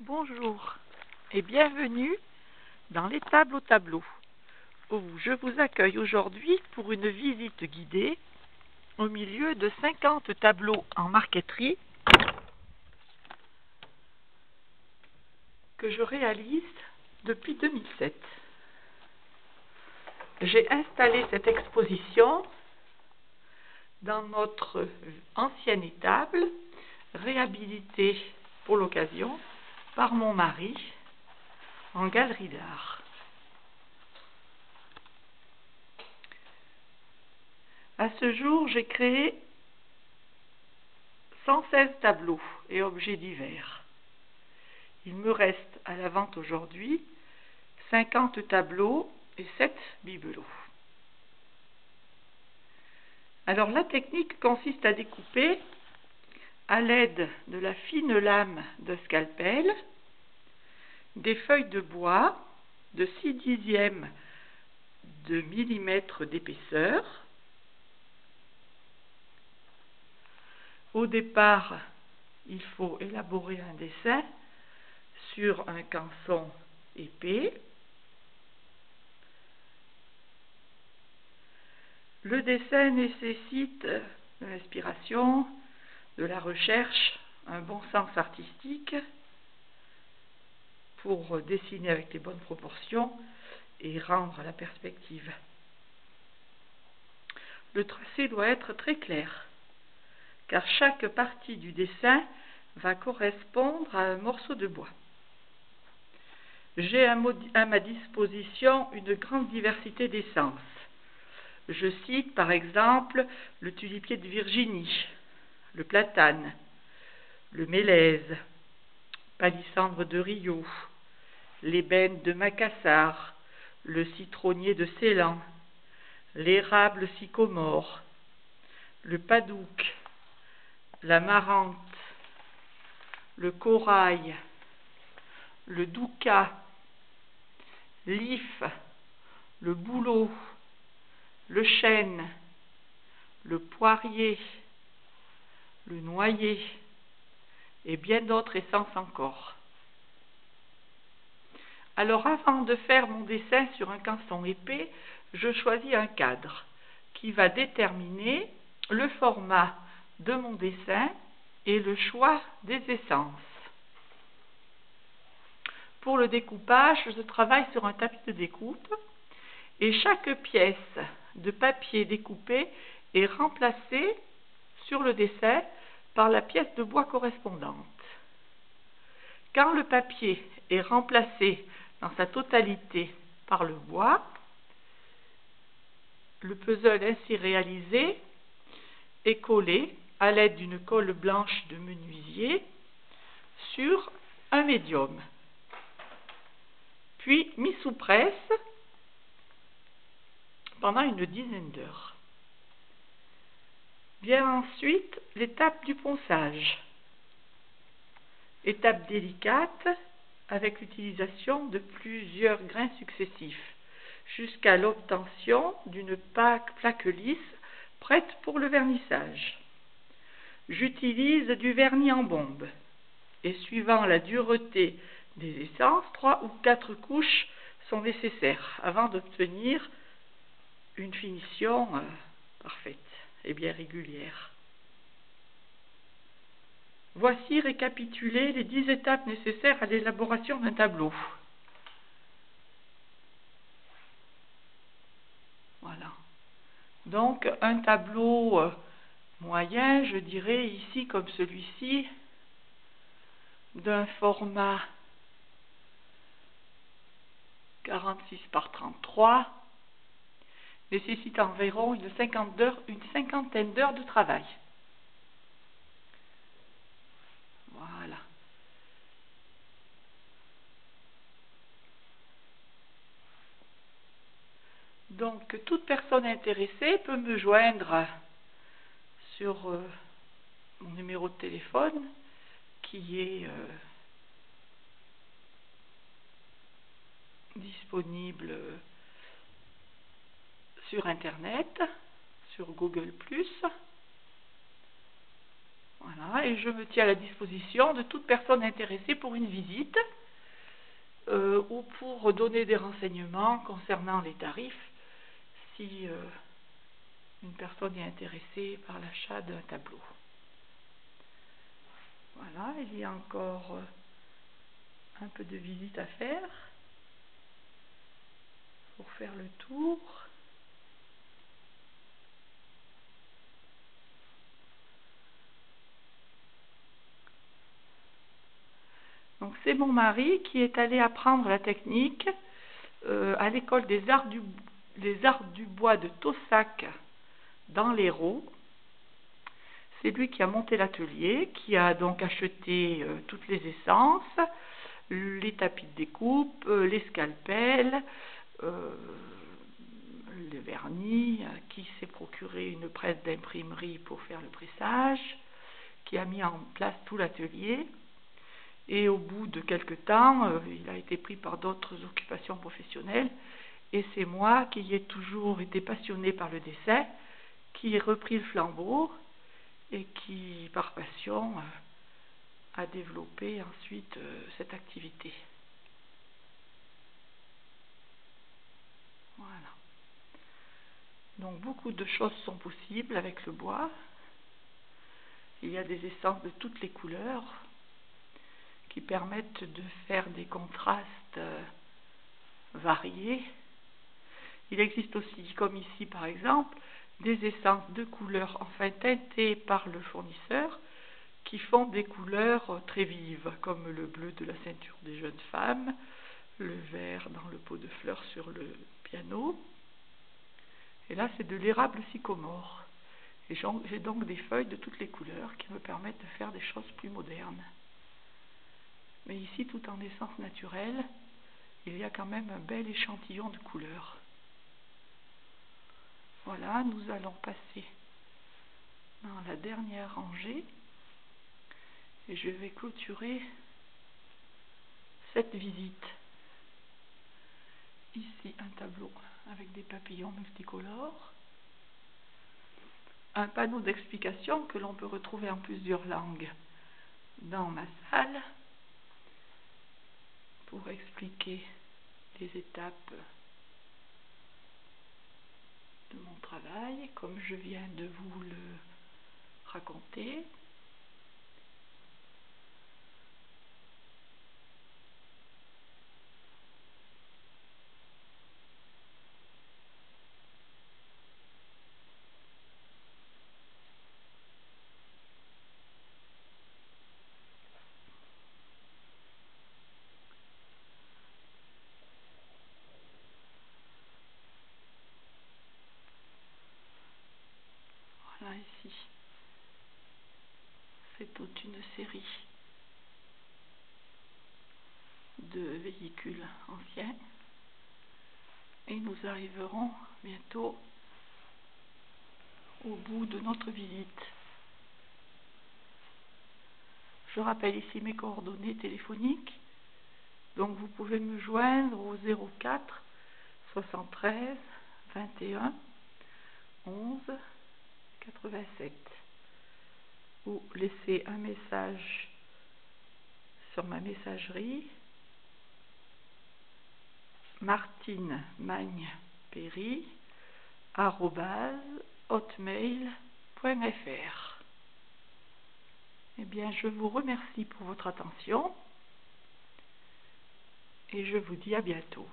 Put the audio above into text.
Bonjour et bienvenue dans les tables au tableau, où je vous accueille aujourd'hui pour une visite guidée au milieu de 50 tableaux en marqueterie que je réalise depuis 2007. J'ai installé cette exposition dans notre ancienne étable, réhabilitée pour l'occasion par mon mari en galerie d'art. À ce jour, j'ai créé 116 tableaux et objets divers. Il me reste à la vente aujourd'hui 50 tableaux et 7 bibelots. Alors la technique consiste à découper à l'aide de la fine lame de scalpel des feuilles de bois de 6/10 de millimètre d'épaisseur. Au départ, il faut élaborer un dessin sur un canson épais. Le dessin nécessite de l'inspiration, de la recherche, un bon sens artistique pour dessiner avec les bonnes proportions et rendre la perspective. Le tracé doit être très clair, car chaque partie du dessin va correspondre à un morceau de bois. J'ai à ma disposition une grande diversité d'essences. Je cite par exemple le tulipier de Virginie, le platane, le mélèze, palissandre de Rio, l'ébène de Macassar, le citronnier de Ceylan, l'érable sycomore, le padouk, la marante, le corail, le douca, l'if, le bouleau, le chêne, le poirier, le noyer et bien d'autres essences encore. Alors avant de faire mon dessin sur un canson épais, je choisis un cadre qui va déterminer le format de mon dessin et le choix des essences. Pour le découpage, je travaille sur un tapis de découpe et chaque pièce de papier découpé est remplacée sur le dessin par la pièce de bois correspondante. Quand le papier est remplacé dans sa totalité par le bois, le puzzle ainsi réalisé est collé à l'aide d'une colle blanche de menuisier sur un médium, puis mis sous presse pendant une dizaine d'heures. Vient ensuite l'étape du ponçage, étape délicate avec l'utilisation de plusieurs grains successifs, jusqu'à l'obtention d'une plaque lisse prête pour le vernissage. J'utilise du vernis en bombe et suivant la dureté des essences, 3 ou 4 couches sont nécessaires avant d'obtenir une finition parfaite et bien régulière. Voici récapitulées les 10 étapes nécessaires à l'élaboration d'un tableau. Voilà. Donc un tableau moyen, je dirais ici comme celui-ci, d'un format 46 par 33, nécessite environ une cinquantaine d'heures de travail. Voilà. Donc, toute personne intéressée peut me joindre sur mon numéro de téléphone qui est disponible sur Internet, sur Google+. Voilà, et je me tiens à la disposition de toute personne intéressée pour une visite ou pour donner des renseignements concernant les tarifs si une personne est intéressée par l'achat d'un tableau. Voilà, il y a encore un peu de visite à faire pour faire le tour. Donc c'est mon mari qui est allé apprendre la technique à l'école des arts du bois de Taussac dans l'Hérault. C'est lui qui a monté l'atelier, qui a donc acheté toutes les essences, les tapis de découpe, les scalpels, le vernis, qui s'est procuré une presse d'imprimerie pour faire le pressage, qui a mis en place tout l'atelier. Et au bout de quelque temps, il a été pris par d'autres occupations professionnelles. Et c'est moi qui ai toujours été passionnée par le dessin, qui ai repris le flambeau et qui, par passion, a développé ensuite cette activité. Voilà. Donc beaucoup de choses sont possibles avec le bois. Il y a des essences de toutes les couleurs qui permettent de faire des contrastes variés. Il existe aussi, comme ici par exemple, des essences de couleurs enfin teintées par le fournisseur qui font des couleurs très vives, comme le bleu de la ceinture des jeunes femmes, le vert dans le pot de fleurs sur le piano. Et là, c'est de l'érable sycomore. Et j'ai donc des feuilles de toutes les couleurs qui me permettent de faire des choses plus modernes. Mais ici, tout en essence naturelle, il y a quand même un bel échantillon de couleurs. Voilà, nous allons passer dans la dernière rangée et je vais clôturer cette visite. Ici, un tableau avec des papillons multicolores, un panneau d'explication que l'on peut retrouver en plusieurs langues dans ma salle pour expliquer les étapes de mon travail comme je viens de vous le raconter. Voilà, ici, c'est toute une série de véhicules anciens et nous arriverons bientôt au bout de notre visite. Je rappelle ici mes coordonnées téléphoniques, donc vous pouvez me joindre au 04 73 21 11 87 ou laisser un message sur ma messagerie martineMagnePerry@hotmail.fr. Eh bien, je vous remercie pour votre attention et je vous dis à bientôt.